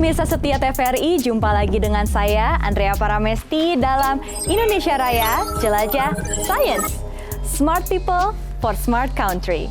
pemirsa setia TVRI, jumpa lagi dengan saya Andrea Paramesti dalam Indonesia Raya Jelajah Science. Smart People for Smart Country.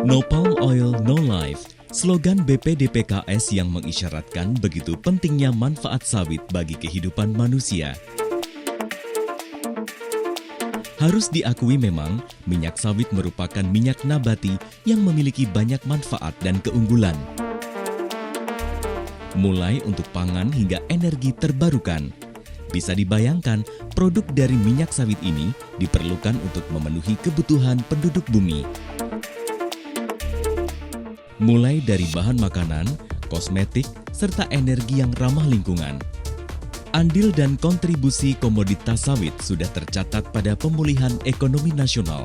No Palm Oil, No Life, slogan BPDPKS yang mengisyaratkan begitu pentingnya manfaat sawit bagi kehidupan manusia. Harus diakui memang, minyak sawit merupakan minyak nabati yang memiliki banyak manfaat dan keunggulan. Mulai untuk pangan hingga energi terbarukan. Bisa dibayangkan, produk dari minyak sawit ini diperlukan untuk memenuhi kebutuhan penduduk bumi. Mulai dari bahan makanan, kosmetik, serta energi yang ramah lingkungan. Andil dan kontribusi komoditas sawit sudah tercatat pada pemulihan ekonomi nasional,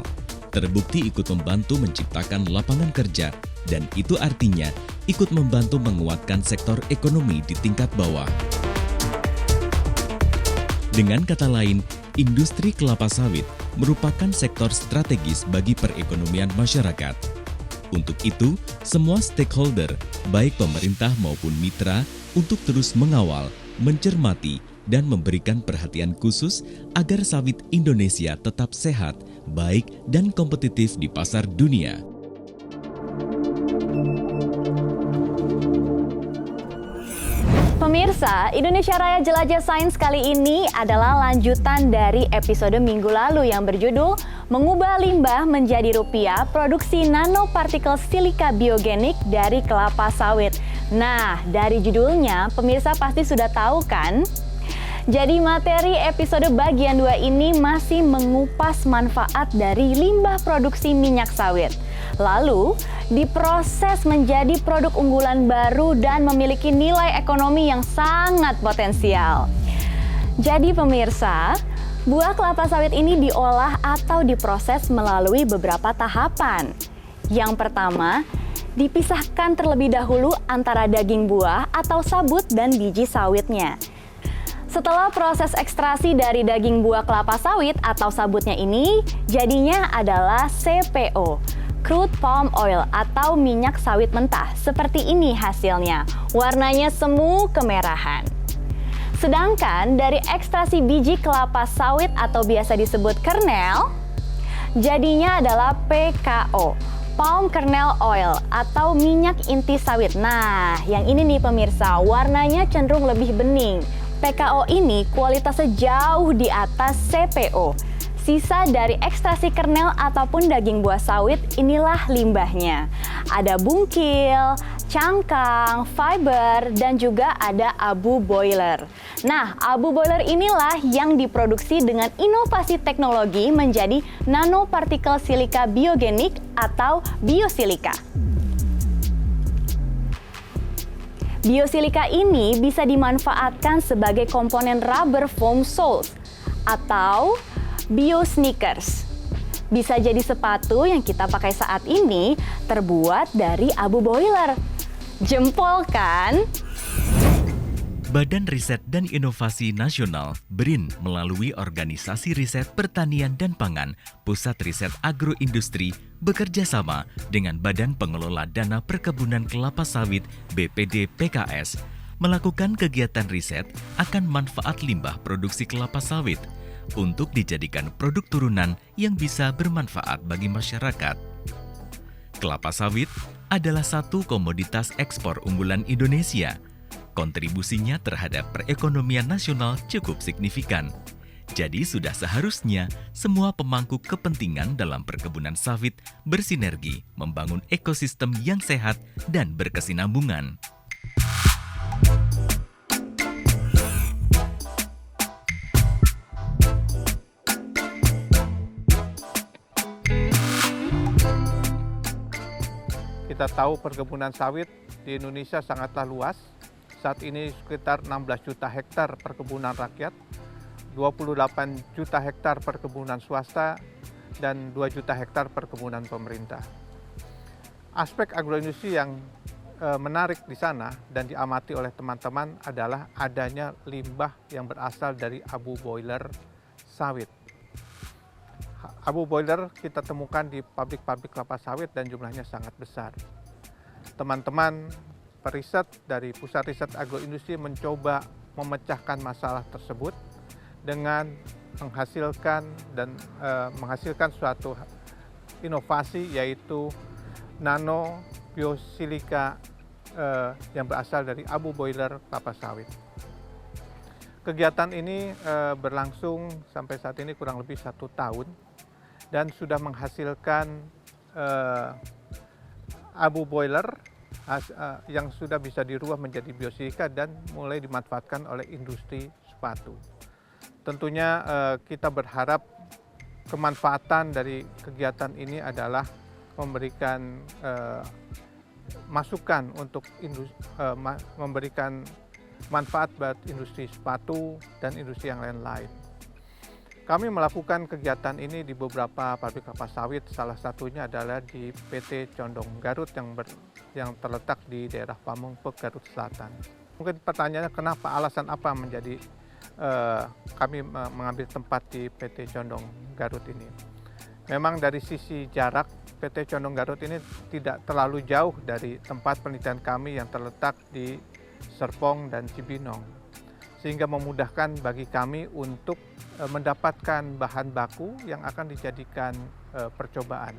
terbukti ikut membantu menciptakan lapangan kerja, dan itu artinya ikut membantu menguatkan sektor ekonomi di tingkat bawah. Dengan kata lain, industri kelapa sawit merupakan sektor strategis bagi perekonomian masyarakat. Untuk itu, semua stakeholder, baik pemerintah maupun mitra, untuk terus mengawal, mencermati, dan memberikan perhatian khusus agar sawit Indonesia tetap sehat, baik, dan kompetitif di pasar dunia. Pemirsa, Indonesia Raya Jelajah Sains kali ini adalah lanjutan dari episode minggu lalu yang berjudul Mengubah Limbah Menjadi Rupiah, Produksi Nanopartikel Silika Biogenik dari Kelapa Sawit. Nah, dari judulnya, pemirsa pasti sudah tahu kan? Jadi materi episode bagian 2 ini masih mengupas manfaat dari limbah produksi minyak sawit. Lalu, diproses menjadi produk unggulan baru dan memiliki nilai ekonomi yang sangat potensial. Jadi pemirsa, buah kelapa sawit ini diolah atau diproses melalui beberapa tahapan. Yang pertama, dipisahkan terlebih dahulu antara daging buah atau sabut dan biji sawitnya. Setelah proses ekstraksi dari daging buah kelapa sawit atau sabutnya ini, jadinya adalah CPO, crude palm oil atau minyak sawit mentah. Seperti ini hasilnya, warnanya semu kemerahan. Sedangkan dari ekstraksi biji kelapa sawit atau biasa disebut kernel, jadinya adalah PKO, palm kernel oil atau minyak inti sawit. Nah, yang ini nih pemirsa, warnanya cenderung lebih bening. PKO ini kualitasnya jauh di atas CPO. Sisa dari ekstraksi kernel ataupun daging buah sawit, inilah limbahnya. Ada bungkil, cangkang, fiber, dan juga ada abu boiler. Nah, abu boiler inilah yang diproduksi dengan inovasi teknologi menjadi nanopartikel silika biogenik atau biosilika. Biosilika ini bisa dimanfaatkan sebagai komponen rubber foam soles atau biosneakers. Bisa jadi sepatu yang kita pakai saat ini terbuat dari abu boiler. Jempol kan? Badan Riset dan Inovasi Nasional (BRIN) melalui Organisasi Riset Pertanian dan Pangan, Pusat Riset Agroindustri, bekerja sama dengan Badan Pengelola Dana Perkebunan Kelapa Sawit (BPD PKS) melakukan kegiatan riset akan manfaat limbah produksi kelapa sawit untuk dijadikan produk turunan yang bisa bermanfaat bagi masyarakat. Kelapa sawit adalah satu komoditas ekspor unggulan Indonesia. Kontribusinya terhadap perekonomian nasional cukup signifikan. Jadi sudah seharusnya semua pemangku kepentingan dalam perkebunan sawit bersinergi membangun ekosistem yang sehat dan berkesinambungan. Kita tahu perkebunan sawit di Indonesia sangatlah luas. Saat ini sekitar 16 juta hektar perkebunan rakyat, 28 juta hektar perkebunan swasta, dan 2 juta hektar perkebunan pemerintah. Aspek agroindustri yang menarik di sana dan diamati oleh teman-teman adalah adanya limbah yang berasal dari abu boiler sawit. Abu boiler kita temukan di pabrik-pabrik kelapa sawit dan jumlahnya sangat besar. Teman-teman periset dari Pusat Riset Agroindustri mencoba memecahkan masalah tersebut dengan menghasilkan suatu inovasi, yaitu nano biosilika yang berasal dari abu boiler kelapa sawit. Kegiatan ini berlangsung sampai saat ini kurang lebih 1 tahun dan sudah menghasilkan abu boiler yang sudah bisa dirubah menjadi biosilika dan mulai dimanfaatkan oleh industri sepatu. Tentunya kita berharap kemanfaatan dari kegiatan ini adalah memberikan masukan untuk memberikan manfaat buat industri sepatu dan industri yang lain-lain. Kami melakukan kegiatan ini di beberapa pabrik kelapa sawit, salah satunya adalah di PT Condong Garut yang terletak di daerah Pamengpeuk, Garut Selatan. Mungkin pertanyaannya kenapa, alasan apa menjadi kami mengambil tempat di PT Condong Garut ini. Memang dari sisi jarak, PT Condong Garut ini tidak terlalu jauh dari tempat penelitian kami yang terletak di Serpong dan Cibinong, sehingga memudahkan bagi kami untuk mendapatkan bahan baku yang akan dijadikan percobaan.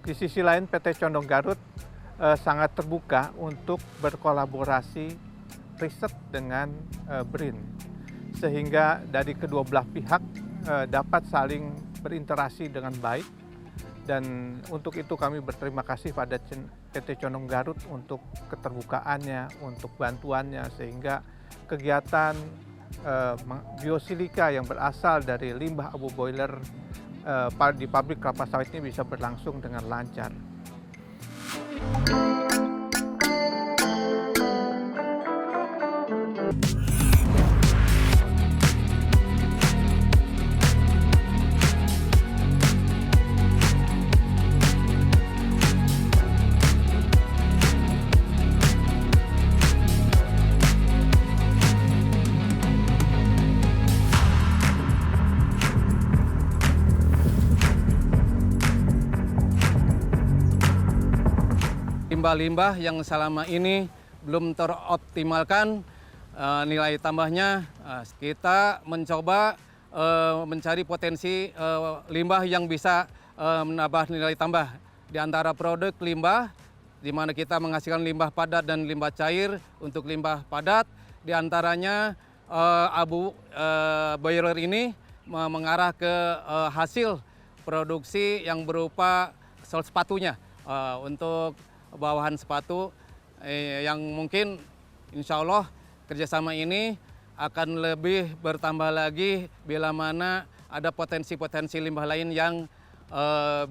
Di sisi lain, PT Condong Garut sangat terbuka untuk berkolaborasi riset dengan BRIN, sehingga dari kedua belah pihak dapat saling berinteraksi dengan baik, dan untuk itu kami berterima kasih pada PT Condong Garut untuk keterbukaannya, untuk bantuannya, sehingga kegiatan biosilika yang berasal dari limbah abu boiler di pabrik kelapa sawit ini bisa berlangsung dengan lancar. Limbah-limbah yang selama ini belum teroptimalkan nilai tambahnya, kita mencoba mencari potensi limbah yang bisa menambah nilai tambah. Di antara produk limbah, di mana kita menghasilkan limbah padat dan limbah cair. Untuk limbah padat, di antaranya abu boiler ini mengarah ke hasil produksi yang berupa sol sepatunya untuk bawahan sepatu yang mungkin insya Allah kerjasama ini akan lebih bertambah lagi bila mana ada potensi-potensi limbah lain yang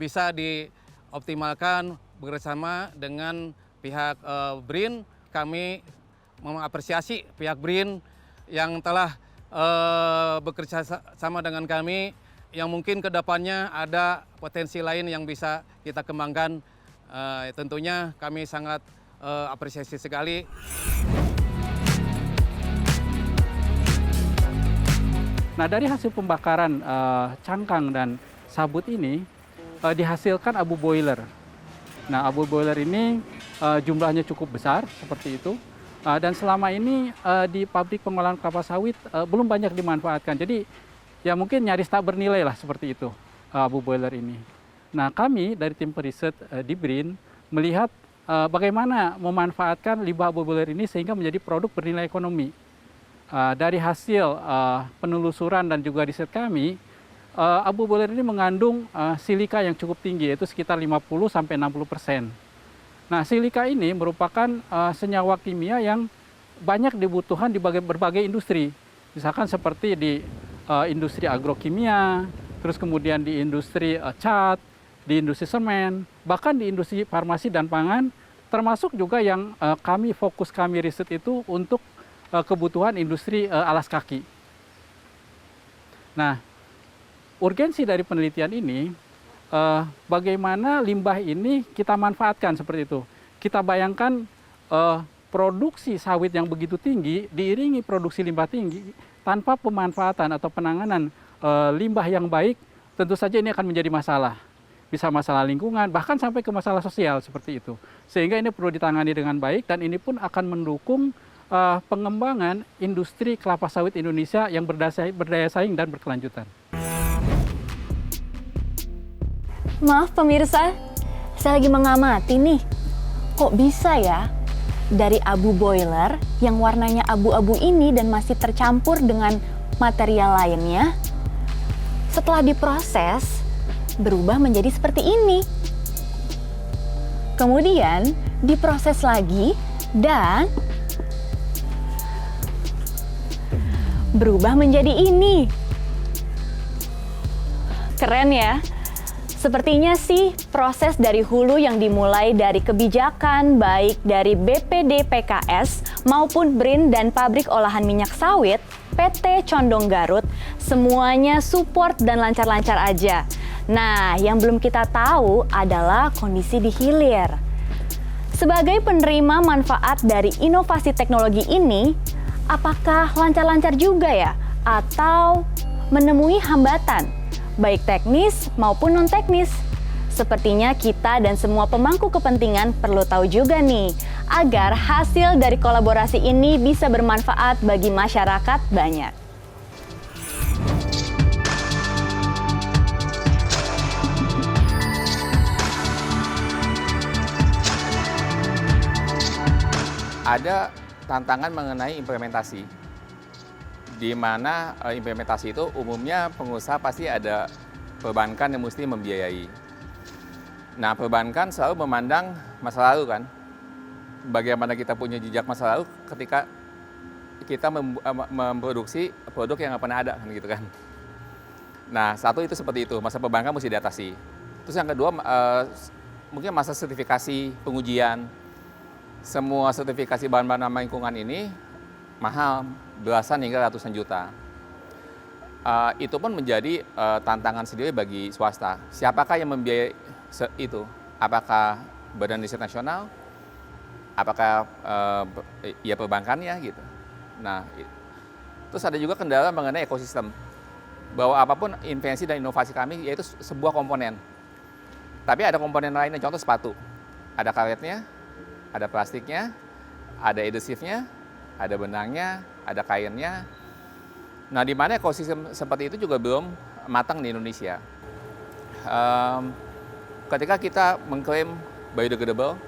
bisa dioptimalkan bersama dengan pihak BRIN. Kami mengapresiasi pihak BRIN yang telah bekerja sama dengan kami, yang mungkin kedepannya ada potensi lain yang bisa kita kembangkan. Tentunya kami sangat apresiasi sekali. Nah, dari hasil pembakaran cangkang dan sabut ini dihasilkan abu boiler. Nah, abu boiler ini jumlahnya cukup besar seperti itu. Dan selama ini di pabrik pengolahan kelapa sawit belum banyak dimanfaatkan. Jadi ya mungkin nyaris tak bernilai lah seperti itu abu boiler ini. Nah, kami dari tim periset di BRIN melihat bagaimana memanfaatkan limbah abu boiler ini sehingga menjadi produk bernilai ekonomi. Dari hasil penelusuran dan juga riset kami, abu boiler ini mengandung silika yang cukup tinggi, yaitu sekitar 50-60%. Nah, silika ini merupakan senyawa kimia yang banyak dibutuhkan di berbagai industri. Misalkan seperti di industri agrokimia, terus kemudian di industri cat, di industri semen, bahkan di industri farmasi dan pangan, termasuk juga yang kami riset itu untuk kebutuhan industri alas kaki. Nah, urgensi dari penelitian ini, bagaimana limbah ini kita manfaatkan seperti itu. Kita bayangkan produksi sawit yang begitu tinggi diiringi produksi limbah tinggi tanpa pemanfaatan atau penanganan limbah yang baik, tentu saja ini akan menjadi masalah. Bisa masalah lingkungan, bahkan sampai ke masalah sosial seperti itu. Sehingga ini perlu ditangani dengan baik dan ini pun akan mendukung pengembangan industri kelapa sawit Indonesia yang berdaya saing dan berkelanjutan. Maaf pemirsa, saya lagi mengamati nih. Kok bisa ya dari abu boiler yang warnanya abu-abu ini dan masih tercampur dengan material lainnya, setelah diproses berubah menjadi seperti ini. Kemudian diproses lagi dan berubah menjadi ini. Keren ya? Sepertinya sih proses dari hulu yang dimulai dari kebijakan baik dari BPD PKS maupun BRIN dan Pabrik Olahan Minyak Sawit PT Condong Garut semuanya support dan lancar-lancar aja. Nah, yang belum kita tahu adalah kondisi di hilir. Sebagai penerima manfaat dari inovasi teknologi ini, apakah lancar-lancar juga ya? Atau menemui hambatan? Baik teknis maupun non-teknis. Sepertinya kita dan semua pemangku kepentingan perlu tahu juga nih, agar hasil dari kolaborasi ini bisa bermanfaat bagi masyarakat banyak. Ada tantangan mengenai implementasi, di mana implementasi itu umumnya pengusaha pasti ada perbankan yang mesti membiayai. Nah, perbankan selalu memandang masa lalu kan, bagaimana kita punya jejak masa lalu ketika kita memproduksi produk yang nggak pernah ada kan gitu kan. Nah, satu itu seperti itu, masa perbankan mesti diatasi. Terus yang kedua mungkin masa sertifikasi pengujian. Semua sertifikasi bahan-bahan ramah lingkungan ini mahal, belasan hingga ratusan juta. Itu pun menjadi tantangan sendiri bagi swasta. Siapakah yang membiayai itu? Apakah Badan Riset Nasional? Apakah ya perbankannya gitu? Nah, terus ada juga kendala mengenai ekosistem. Bahwa apapun invensi dan inovasi kami yaitu sebuah komponen. Tapi ada komponen lainnya, contoh sepatu. Ada karetnya, ada plastiknya, ada adhesifnya, ada benangnya, ada kainnya. Nah, di mana ekosistem seperti itu juga belum matang di Indonesia. Ketika kita mengklaim biodegradable,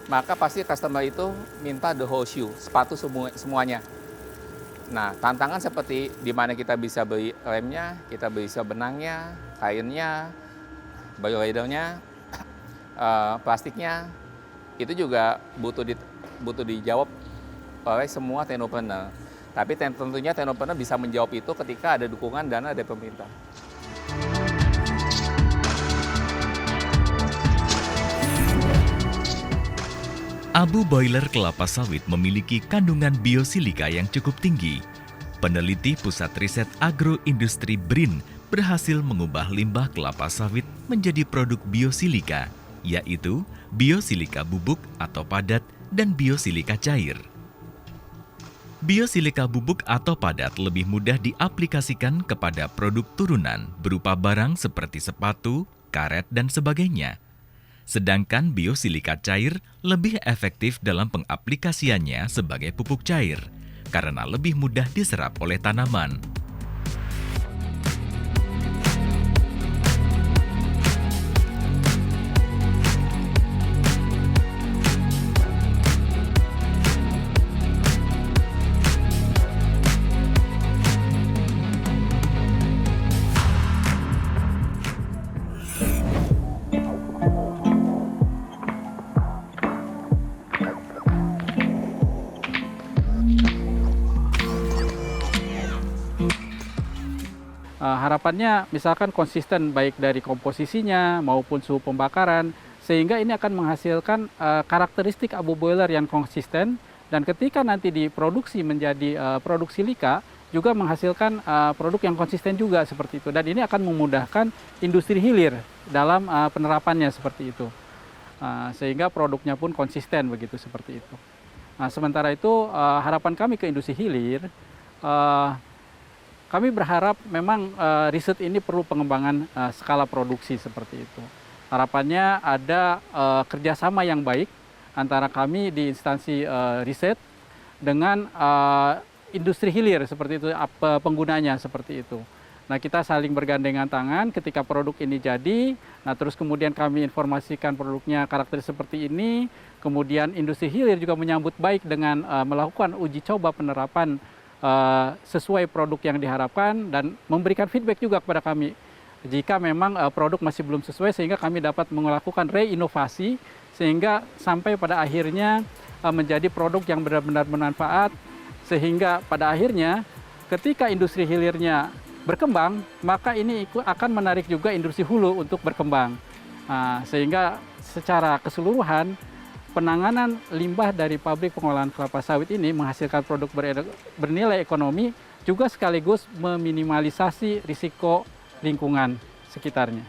maka pasti customer itu minta the whole shoe, sepatu semuanya. Nah, tantangan seperti di mana kita bisa beli remnya, kita bisa benangnya, kainnya, bioladernya, plastiknya, itu juga butuh dijawab oleh semua teknopreneur. Tapi tentunya teknopreneur bisa menjawab itu ketika ada dukungan dana dari pemerintah. Abu boiler kelapa sawit memiliki kandungan biosilika yang cukup tinggi. Peneliti Pusat Riset Agroindustri BRIN berhasil mengubah limbah kelapa sawit menjadi produk biosilika, yaitu biosilika bubuk atau padat dan biosilika cair. Biosilika bubuk atau padat lebih mudah diaplikasikan kepada produk turunan berupa barang seperti sepatu, karet, dan sebagainya. Sedangkan biosilikat cair lebih efektif dalam pengaplikasiannya sebagai pupuk cair karena lebih mudah diserap oleh tanaman. Harapannya misalkan konsisten baik dari komposisinya maupun suhu pembakaran, sehingga ini akan menghasilkan karakteristik abu boiler yang konsisten, dan ketika nanti diproduksi menjadi produk silika juga menghasilkan produk yang konsisten juga seperti itu, dan ini akan memudahkan industri hilir dalam penerapannya seperti itu, sehingga produknya pun konsisten begitu seperti itu. Nah, sementara itu harapan kami ke industri hilir, kami berharap memang riset ini perlu pengembangan skala produksi seperti itu. Harapannya ada kerjasama yang baik antara kami di instansi riset dengan industri hilir seperti itu, penggunanya seperti itu. Nah, kita saling bergandengan tangan ketika produk ini jadi, nah terus kemudian kami informasikan produknya karakteristik seperti ini, kemudian industri hilir juga menyambut baik dengan melakukan uji coba penerapan sesuai produk yang diharapkan dan memberikan feedback juga kepada kami jika memang produk masih belum sesuai, sehingga kami dapat melakukan reinovasi sehingga sampai pada akhirnya menjadi produk yang benar-benar bermanfaat, sehingga pada akhirnya ketika industri hilirnya berkembang, maka ini akan menarik juga industri hulu untuk berkembang, sehingga secara keseluruhan penanganan limbah dari pabrik pengolahan kelapa sawit ini menghasilkan produk bernilai ekonomi, juga sekaligus meminimalisasi risiko lingkungan sekitarnya.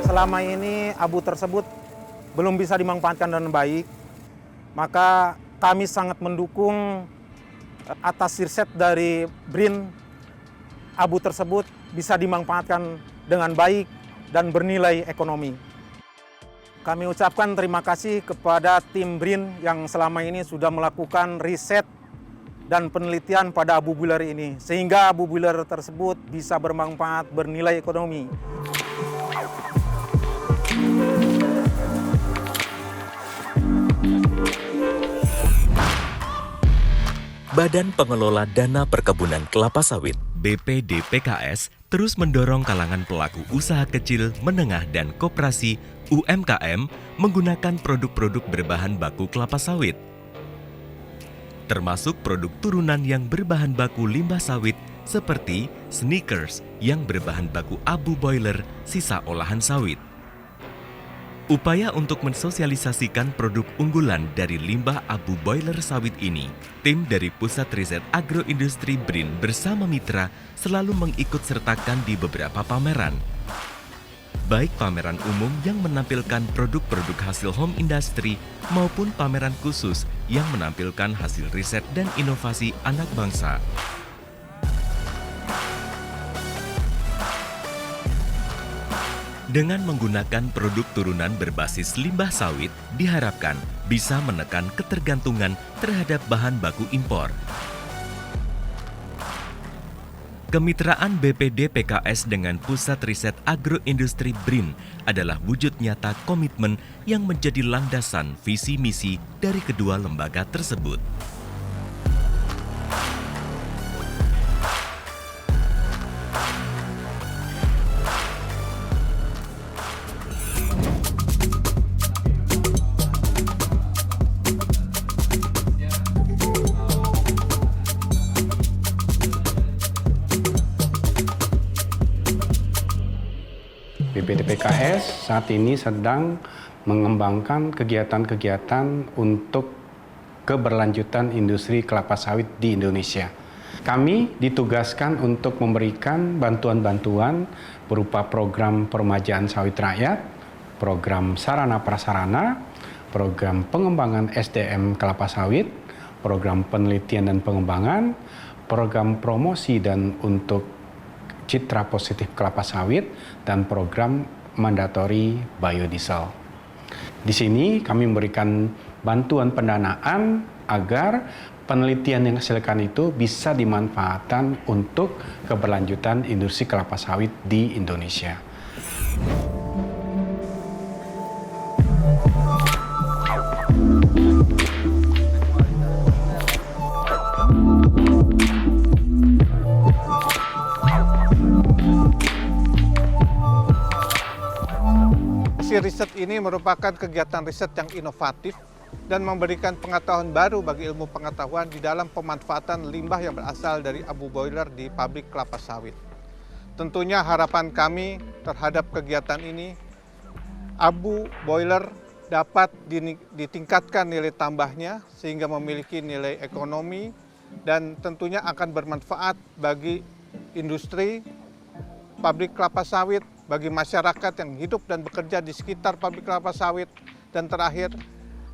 Selama ini abu tersebut belum bisa dimanfaatkan dengan baik, maka kami sangat mendukung atas riset dari BRIN, abu tersebut bisa dimanfaatkan dengan baik dan bernilai ekonomi. Kami ucapkan terima kasih kepada tim BRIN yang selama ini sudah melakukan riset dan penelitian pada abu boiler ini, sehingga abu boiler tersebut bisa bermanfaat, bernilai ekonomi. Badan Pengelola Dana Perkebunan Kelapa Sawit (BPDPKS) terus mendorong kalangan pelaku usaha kecil, menengah, dan koperasi (UMKM) menggunakan produk-produk berbahan baku kelapa sawit, termasuk produk turunan yang berbahan baku limbah sawit seperti sneakers yang berbahan baku abu boiler sisa olahan sawit. Upaya untuk mensosialisasikan produk unggulan dari limbah abu boiler sawit ini, tim dari Pusat Riset Agroindustri BRIN bersama mitra selalu mengikut sertakan di beberapa pameran. Baik pameran umum yang menampilkan produk-produk hasil home industry maupun pameran khusus yang menampilkan hasil riset dan inovasi anak bangsa. Dengan menggunakan produk turunan berbasis limbah sawit, diharapkan bisa menekan ketergantungan terhadap bahan baku impor. Kemitraan BPDPKS dengan Pusat Riset Agroindustri BRIN adalah wujud nyata komitmen yang menjadi landasan visi misi dari kedua lembaga tersebut. BPDPKS saat ini sedang mengembangkan kegiatan-kegiatan untuk keberlanjutan industri kelapa sawit di Indonesia. Kami ditugaskan untuk memberikan bantuan-bantuan berupa program peremajaan sawit rakyat, program sarana prasarana, program pengembangan SDM kelapa sawit, program penelitian dan pengembangan, program promosi dan untuk citra positif kelapa sawit, dan program mandatori biodiesel. Di sini kami memberikan bantuan pendanaan agar penelitian yang dihasilkan itu bisa dimanfaatkan untuk keberlanjutan industri kelapa sawit di Indonesia. Riset ini merupakan kegiatan riset yang inovatif dan memberikan pengetahuan baru bagi ilmu pengetahuan di dalam pemanfaatan limbah yang berasal dari abu boiler di pabrik kelapa sawit. Tentunya harapan kami terhadap kegiatan ini, abu boiler dapat ditingkatkan nilai tambahnya sehingga memiliki nilai ekonomi dan tentunya akan bermanfaat bagi industri, pabrik kelapa sawit, bagi masyarakat yang hidup dan bekerja di sekitar pabrik kelapa sawit, dan terakhir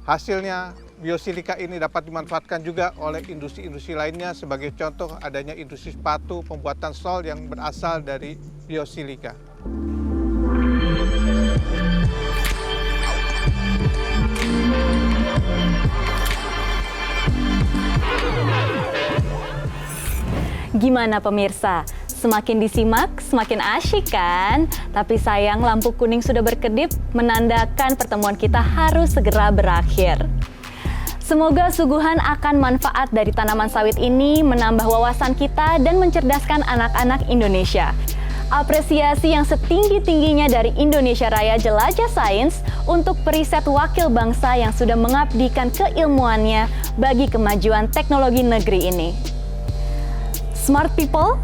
hasilnya biosilika ini dapat dimanfaatkan juga oleh industri-industri lainnya, sebagai contoh adanya industri sepatu pembuatan sol yang berasal dari biosilika. Gimana pemirsa? Semakin disimak, semakin asyik kan? Tapi sayang lampu kuning sudah berkedip, menandakan pertemuan kita harus segera berakhir. Semoga suguhan akan manfaat dari tanaman sawit ini menambah wawasan kita dan mencerdaskan anak-anak Indonesia. Apresiasi yang setinggi-tingginya dari Indonesia Raya Jelajah Sains untuk periset wakil bangsa yang sudah mengabdikan keilmuannya bagi kemajuan teknologi negeri ini. Smart people,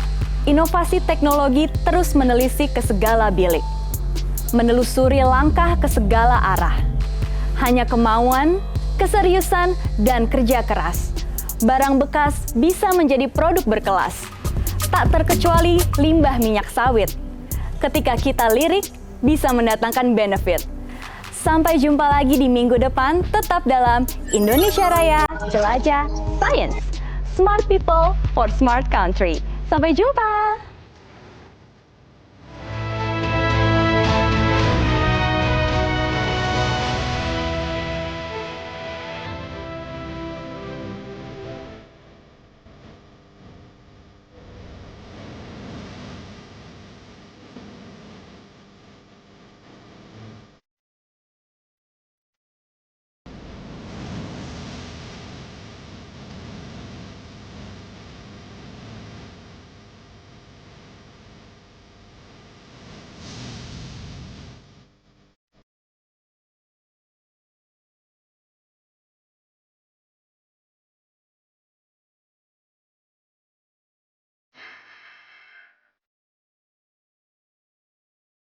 inovasi teknologi terus menelisik ke segala bilik, menelusuri langkah ke segala arah. Hanya kemauan, keseriusan, dan kerja keras, barang bekas bisa menjadi produk berkelas. Tak terkecuali limbah minyak sawit. Ketika kita lirik, bisa mendatangkan benefit. Sampai jumpa lagi di minggu depan, tetap dalam Indonesia Raya Jelajah Sains. Smart people for smart country. Sampai jumpa!